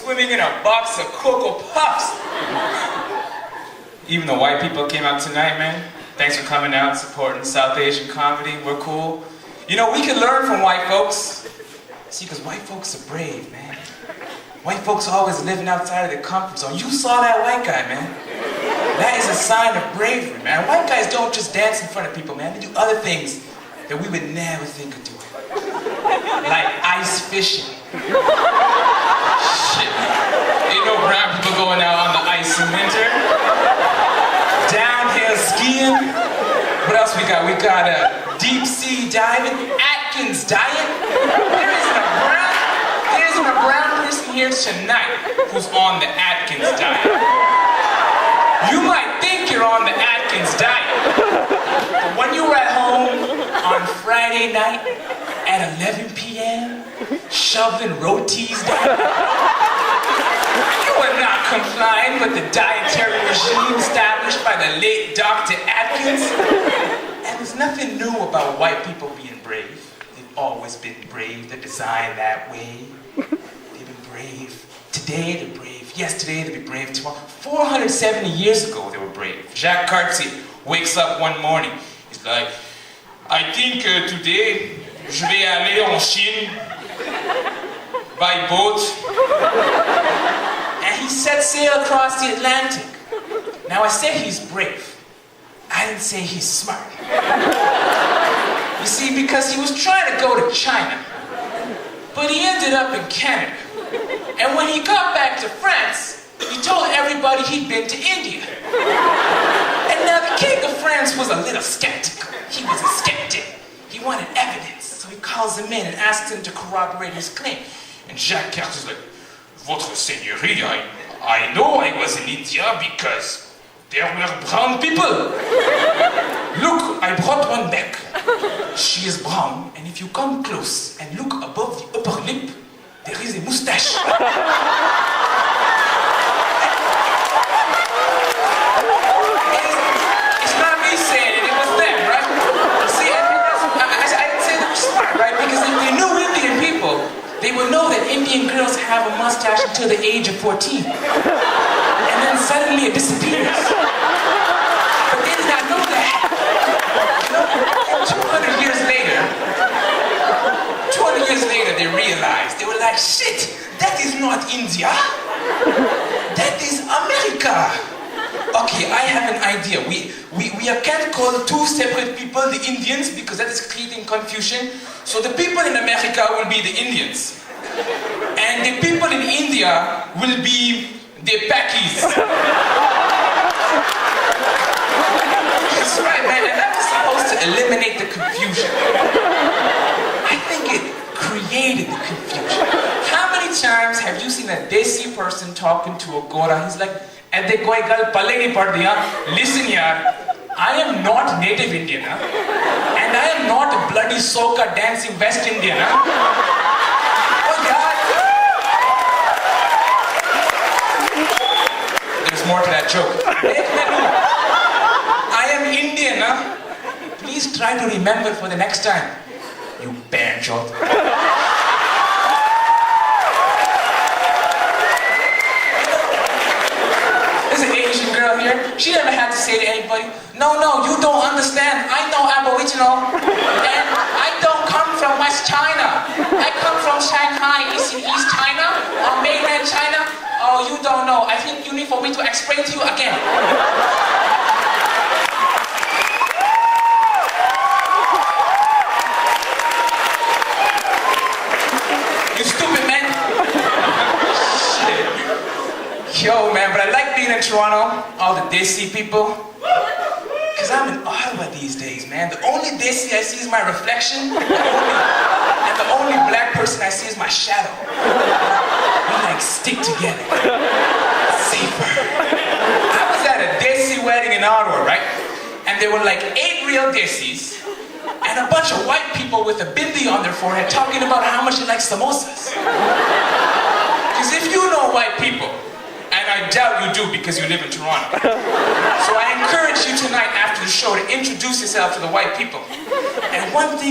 swimming in a box of Cocoa Puffs. Even the white people came out tonight, man. Thanks for coming out, supporting South Asian comedy. We're cool. You know, we can learn from white folks. See, because white folks are brave, man. White folks are always living outside of their comfort zone. You saw that white guy, man. That is a sign of bravery, man. White guys don't just dance in front of people, man. They do other things that we would never think of doing. Like ice fishing. Shit. Ain't no brown people going out on the ice in winter. Downhill skiing. What else we got? We got deep sea diving. Atkins diet. There isn't a brown person here tonight who's on the Atkins diet. You might think you're on the Atkins diet, but when you were at home on Friday night at 11 p.m. shoveling rotis down, you were not complying with the dietary regime established by the late Dr. Atkins. And there's nothing new about white people being brave. They've always been brave. They're designed that way. They've been brave. Today they're brave. Yesterday they'll be brave. Tomorrow. 470 years ago they were brave. Jacques Cartier wakes up one morning. He's like, I think today je vais aller en Chine by boat. And he set sail across the Atlantic. Now I said he's brave. I didn't say he's smart. You see, because he was trying to go to China, but he ended up in Canada. And when he got back to France, he told everybody he'd been to India. And now the king of France was a little skeptical. He was a skeptic. He wanted evidence. So he calls him in and asks him to corroborate his claim. And Jacques Cartier's like, Votre Seigneurie, I know I was in India because there were brown people. Look, I brought one back. She is brown, and if you come close and look above the upper lip, there is a mustache. It's not me saying it, it was them, right? See, I didn't say they were smart, right? Because if they knew Indian people, they would know that Indian girls have a mustache until the age of 14. And then suddenly it disappears. But they did not know that. You know, 200 years later, they realized, they were like, shit, that is not India. That is America. Okay, I have an idea. We can't call two separate people the Indians because that is creating confusion. So the people in America will be the Indians. And the people in India will be the Pakis. That's right, man. And that was supposed to eliminate the confusion. I think it created the confusion. How many times have you seen a Desi person talking to a Gora? He's like, listen yaar, I am not native Indian, huh? And I am not a bloody soca dancing West Indian, huh? Oh yaar. There's more to that joke. I am Indian, huh? Please try to remember for the next time. You banjo. There's an Asian girl here. She never had to say to anybody, no, you don't understand. I know Aboriginal. And I don't come from West China. I come from Shanghai. It's in East China or mainland China. Oh, you don't know. I think you need for me to explain to you again. You stupid man. Shit. Yo, man, but I like being in Toronto, all the Desi people. Because I'm in Ottawa these days, man. The only Desi I see is my reflection, and the only black person I see is my shadow. We like stick together. Safer. I was at a Desi wedding in Ottawa, right? And there were like 8 real Desis, and a bunch of white people with a Bindi on their forehead talking about how much they like samosas. Because if you know white people, and I doubt you do because you live in Toronto, so I encourage you tonight after the show to introduce yourself to the white people. And one thing